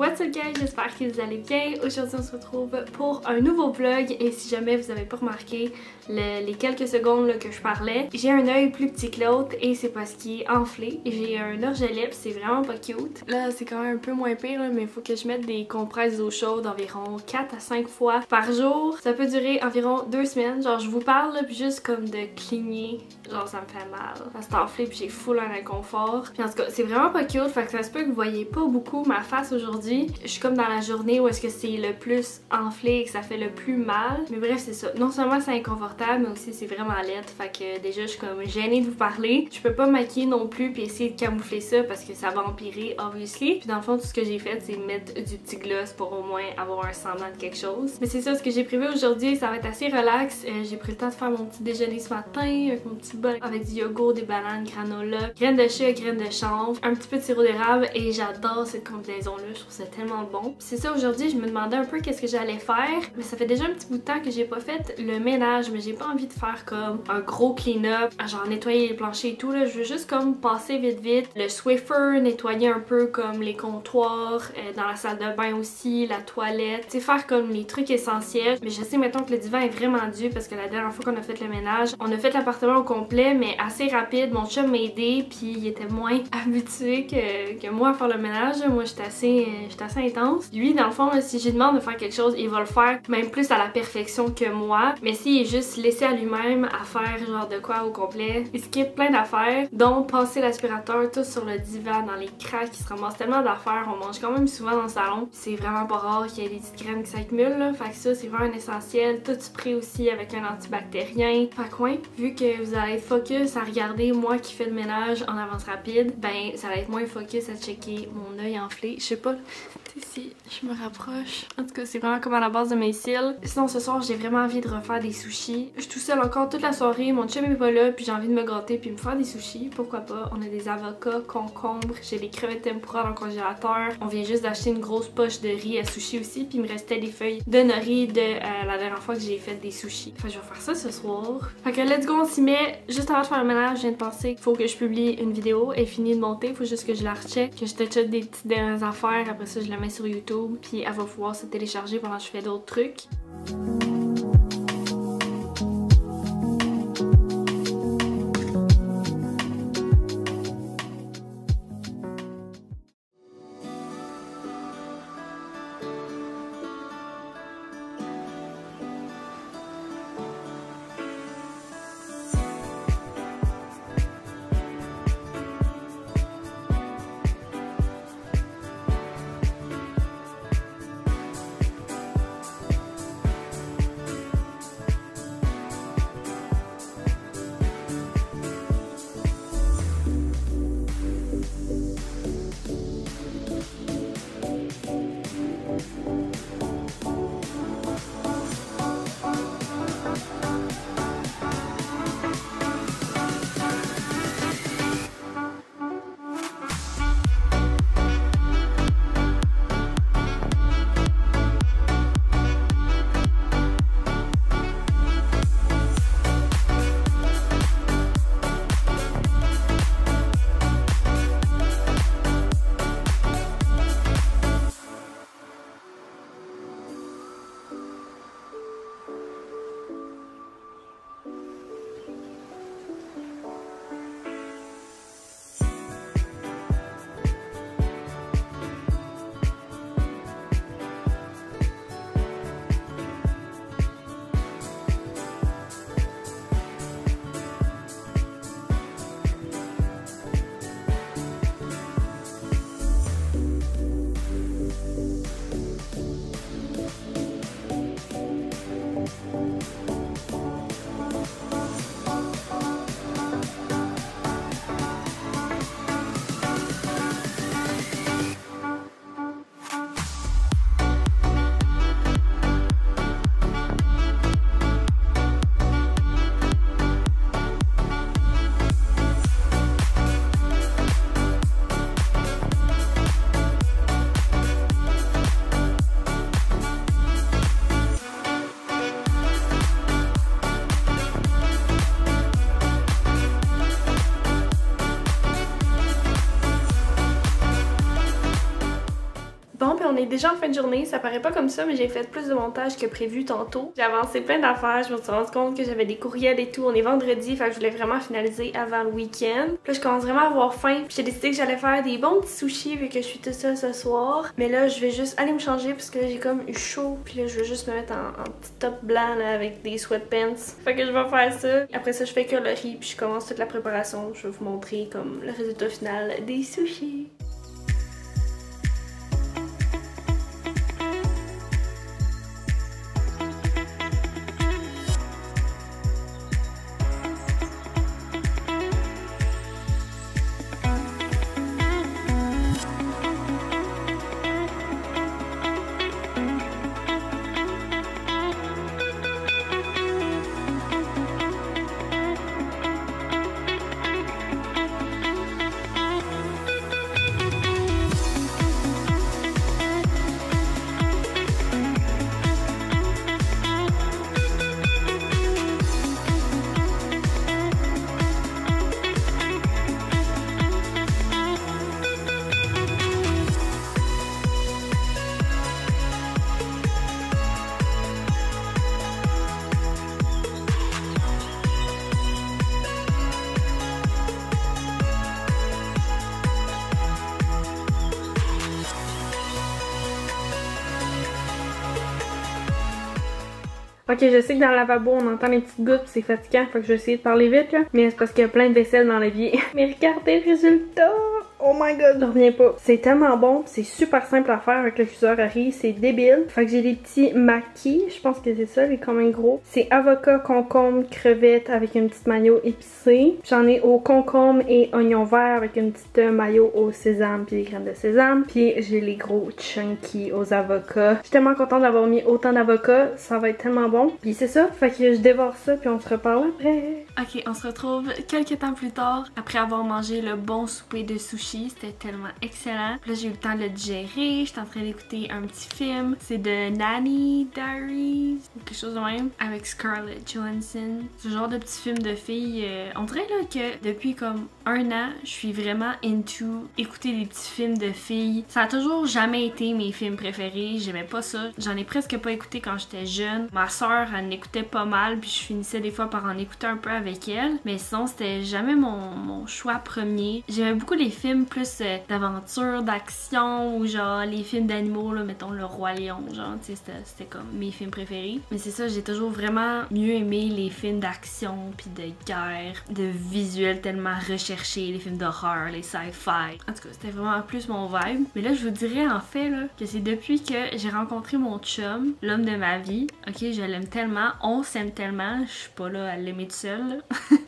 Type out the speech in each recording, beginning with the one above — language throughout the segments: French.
What's up guys, j'espère que vous allez bien. Aujourd'hui on se retrouve pour un nouveau vlog et si jamais vous n'avez pas remarqué les quelques secondes là, que je parlais, j'ai un œil plus petit que l'autre et c'est parce qu'il est enflé. J'ai un orgelet, c'est vraiment pas cute. Là c'est quand même un peu moins pire là, mais il faut que je mette des compresses d'eau chaude environ 4 à 5 fois par jour. Ça peut durer environ 2 semaines. Genre je vous parle là, puis juste comme de cligner, genre ça me fait mal. C'est enflé puis j'ai full un inconfort. Puis en tout cas c'est vraiment pas cute, fait que ça se peut que vous voyez pas beaucoup ma face aujourd'hui. Je suis comme dans la journée où est-ce que c'est le plus enflé et que ça fait le plus mal. Mais bref c'est ça. Non seulement c'est inconfortable mais aussi c'est vraiment laid. Fait que déjà je suis comme gênée de vous parler. Je peux pas me maquiller non plus puis essayer de camoufler ça parce que ça va empirer obviously. Puis dans le fond tout ce que j'ai fait c'est mettre du petit gloss pour au moins avoir un semblant de quelque chose. Mais c'est ça ce que j'ai prévu aujourd'hui. Ça va être assez relax. J'ai pris le temps de faire mon petit déjeuner ce matin avec mon petit bol avec du yogourt, des bananes, granola, graines de chia, graines de chanvre, un petit peu de sirop d'érable et j'adore cette combinaison là. Je trouve ça tellement bon. C'est ça aujourd'hui je me demandais un peu qu'est-ce que j'allais faire. Mais ça fait déjà un petit bout de temps que j'ai pas fait le ménage mais j'ai pas envie de faire comme un gros clean-up, genre nettoyer les planchers et tout là. Je veux juste comme passer vite le Swiffer, nettoyer un peu comme les comptoirs, dans la salle de bain aussi, la toilette, tu sais faire comme les trucs essentiels. Mais je sais mettons que le divan est vraiment dû parce que la dernière fois qu'on a fait le ménage, on a fait l'appartement au complet mais assez rapide. Mon chum m'a aidé puis il était moins habitué que moi à faire le ménage. Moi j'étais assez intense. Lui dans le fond si je lui demande de faire quelque chose il va le faire même plus à la perfection que moi. Mais s'il est juste laissé à lui-même à faire genre de quoi au complet, il skip plein d'affaires dont passer l'aspirateur tout sur le divan dans les craques, il se ramasse tellement d'affaires. On mange quand même souvent dans le salon. C'est vraiment pas rare qu'il y ait des petites graines qui s'accumulent là. Fait que ça c'est vraiment un essentiel. Tout spray aussi avec un antibactérien. Fait que ouais, vu que vous allez être focus à regarder moi qui fais le ménage en avance rapide, ben ça va être moins focus à checker mon œil enflé. Je sais pas si je me rapproche. En tout cas c'est vraiment comme à la base de mes cils. Sinon ce soir j'ai vraiment envie de refaire des sushis. Je suis tout seule encore toute la soirée. Mon chum est pas là puis j'ai envie de me gâter puis me faire des sushis. Pourquoi pas? On a des avocats, concombres, j'ai des crevettes tempura dans le congélateur. On vient juste d'acheter une grosse poche de riz à sushi aussi puis il me restait des feuilles de nori de la dernière fois que j'ai fait des sushis. Fait que je vais faire ça ce soir. Fait que let's go on s'y met. Juste avant de faire le ménage je viens de penser qu'il faut que je publie une vidéo. Elle est finie de monter. Faut juste que je la recheck, que je te check des petites dernières affaires. Après ça je la mets sur YouTube puis elle va pouvoir se télécharger pendant que je fais d'autres trucs. on est déjà en fin de journée, ça paraît pas comme ça, mais j'ai fait plus de montage que prévu tantôt. J'ai avancé plein d'affaires, je me suis rendu compte que j'avais des courriels et tout. On est vendredi, fait que je voulais vraiment finaliser avant le week-end. Puis là, je commence vraiment à avoir faim. Puis j'ai décidé que j'allais faire des bons petits sushis vu que je suis toute seule ce soir. Mais là, je vais juste aller me changer parce que là, j'ai comme eu chaud. Puis là, je veux juste me mettre en petit top blanc là, avec des sweatpants. Fait que je vais faire ça. Après ça, je fais cuire le riz puis je commence toute la préparation. Je vais vous montrer comme le résultat final des sushis. Ok, je sais que dans le lavabo, on entend les petites gouttes, c'est fatigant, fait que je vais essayer de parler vite, là. Mais c'est parce qu'il y a plein de vaisselle dans l'évier. Mais regardez le résultat! Oh my god, je reviens pas. C'est tellement bon, c'est super simple à faire avec le cuiseur à riz, c'est débile. Fait que j'ai des petits maquis, je pense que c'est ça, les comme un gros. C'est avocat, concombre, crevette avec une petite mayo épicée. J'en ai au concombre et oignon vert avec une petite mayo au sésame puis des graines de sésame. Puis j'ai les gros chunky aux avocats. Je suis tellement contente d'avoir mis autant d'avocats, ça va être tellement bon. Puis c'est ça, fait que je dévore ça puis on se reparle après. Ok, on se retrouve quelques temps plus tard après avoir mangé le bon souper de sushi. C'était tellement excellent. Puis là, j'ai eu le temps de le digérer. J'étais en train d'écouter un petit film. C'est de Nanny Diaries ou quelque chose de même avec Scarlett Johansson. Ce genre de petit film de filles. On dirait là que depuis comme un an, je suis vraiment into écouter des petits films de filles. Ça a toujours jamais été mes films préférés. J'aimais pas ça. J'en ai presque pas écouté quand j'étais jeune. Ma soeur, elle en écoutait pas mal. Puis je finissais des fois par en écouter un peu avec elle. Mais sinon, c'était jamais mon choix premier. J'aimais beaucoup les films plus d'aventure, d'action ou genre les films d'animaux, là, mettons le Roi Lion, genre, tu sais, c'était comme mes films préférés. Mais c'est ça, j'ai toujours vraiment mieux aimé les films d'action puis de guerre, de visuels tellement recherchés, les films d'horreur, les sci-fi. En tout cas, c'était vraiment plus mon vibe. Mais là, je vous dirais en fait là, que c'est depuis que j'ai rencontré mon chum, l'homme de ma vie. Ok, je l'aime tellement, on s'aime tellement, je suis pas là à l'aimer tout seul.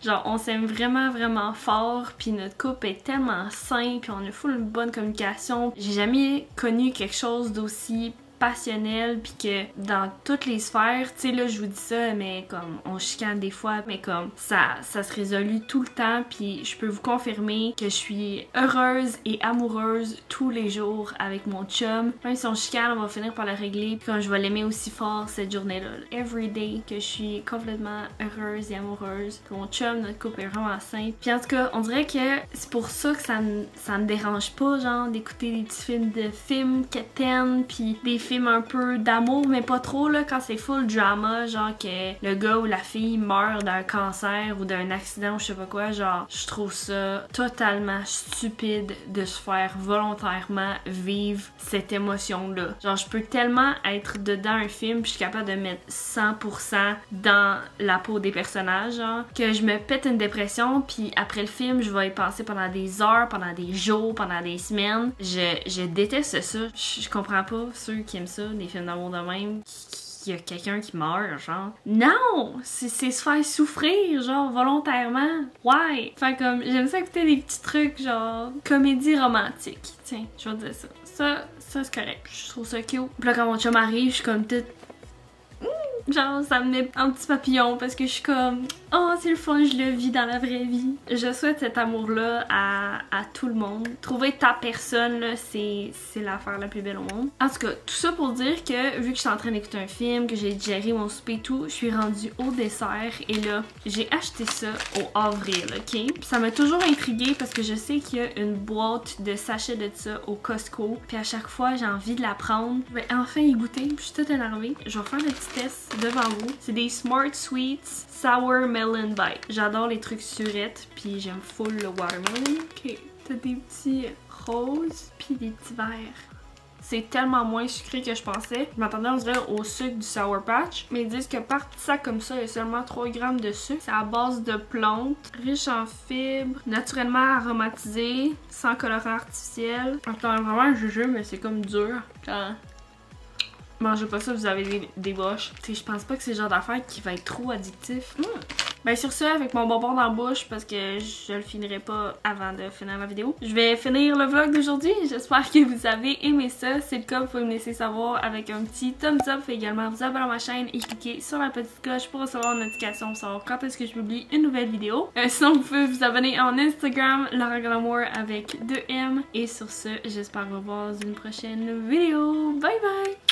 Genre, on s'aime vraiment, vraiment fort, puis notre couple est tellement sain, puis on a full une bonne communication. J'ai jamais connu quelque chose d'aussi passionnel puis que dans toutes les sphères, tu sais là je vous dis ça mais comme on chicane des fois mais comme ça se résout tout le temps puis je peux vous confirmer que je suis heureuse et amoureuse tous les jours avec mon chum. Même si on chicane, on va finir par le régler puis quand je vais l'aimer aussi fort cette journée-là. Every day que je suis complètement heureuse et amoureuse. Puis mon chum, notre couple est vraiment sain. Puis en tout cas, on dirait que c'est pour ça que ça me dérange pas genre d'écouter des petits films quétaines puis des films un peu d'amour mais pas trop là quand c'est full drama genre que le gars ou la fille meurt d'un cancer ou d'un accident ou je sais pas quoi, genre je trouve ça totalement stupide de se faire volontairement vivre cette émotion là. Genre je peux tellement être dedans un film puis je suis capable de mettre 100% dans la peau des personnages genre que je me pète une dépression puis après le film je vais y passer pendant des heures, pendant des jours, pendant des semaines. Je déteste ça. Je comprends pas ceux qui aiment ça, des films d'amour de même, qu'il y a quelqu'un qui meurt, genre. Non! C'est se faire souffrir, genre, volontairement. Ouais! Fait comme, j'aime ça écouter des petits trucs, genre, comédie romantique. Tiens, je vais te dire ça. Ça c'est correct. Je trouve ça cute. Puis là, quand mon chum arrive, je suis comme toute... Genre ça me met un petit papillon parce que je suis comme oh c'est le fun, je le vis dans la vraie vie. Je souhaite cet amour là à tout le monde. Trouver ta personne là, c'est l'affaire la plus belle au monde. En tout cas, tout ça pour dire que vu que je suis en train d'écouter un film, que j'ai digéré mon souper et tout, je suis rendue au dessert et là j'ai acheté ça au avril, ok? Puis ça m'a toujours intriguée parce que je sais qu'il y a une boîte de sachets de ça au Costco, puis à chaque fois j'ai envie de la prendre. Je vais enfin y goûter, puis je suis toute énervée. Je vais faire le petit test devant vous. C'est des Smart Sweets Sour Melon Bite. J'adore les trucs surettes, puis j'aime full le watermelon. Ok, t'as des petits roses, puis des petits verts. C'est tellement moins sucré que je pensais. Je m'attendais on dirait au sucre du Sour Patch. Mais ils disent que par petit sac comme ça, il y a seulement 3 grammes de sucre. C'est à base de plantes, riche en fibres, naturellement aromatisé, sans colorant artificiel. Attends, vraiment un jujube, mais c'est comme dur. Genre, mangez pas ça, vous avez des broches. Tu sais, je pense pas que c'est le genre d'affaire qui va être trop addictif. Ben sur ça, avec mon bonbon dans la bouche, parce que je le finirai pas avant de finir la vidéo, je vais finir le vlog d'aujourd'hui. J'espère que vous avez aimé ça. Si c'est le cas, vous pouvez me laisser savoir avec un petit thumbs up. Vous pouvez également vous abonner à ma chaîne et cliquer sur la petite cloche pour recevoir une notification pour savoir quand est-ce que je publie une nouvelle vidéo. Sinon, vous pouvez vous abonner en Instagram, Laura Glamour avec 2M. Et sur ce, j'espère vous voir dans une prochaine vidéo. Bye bye!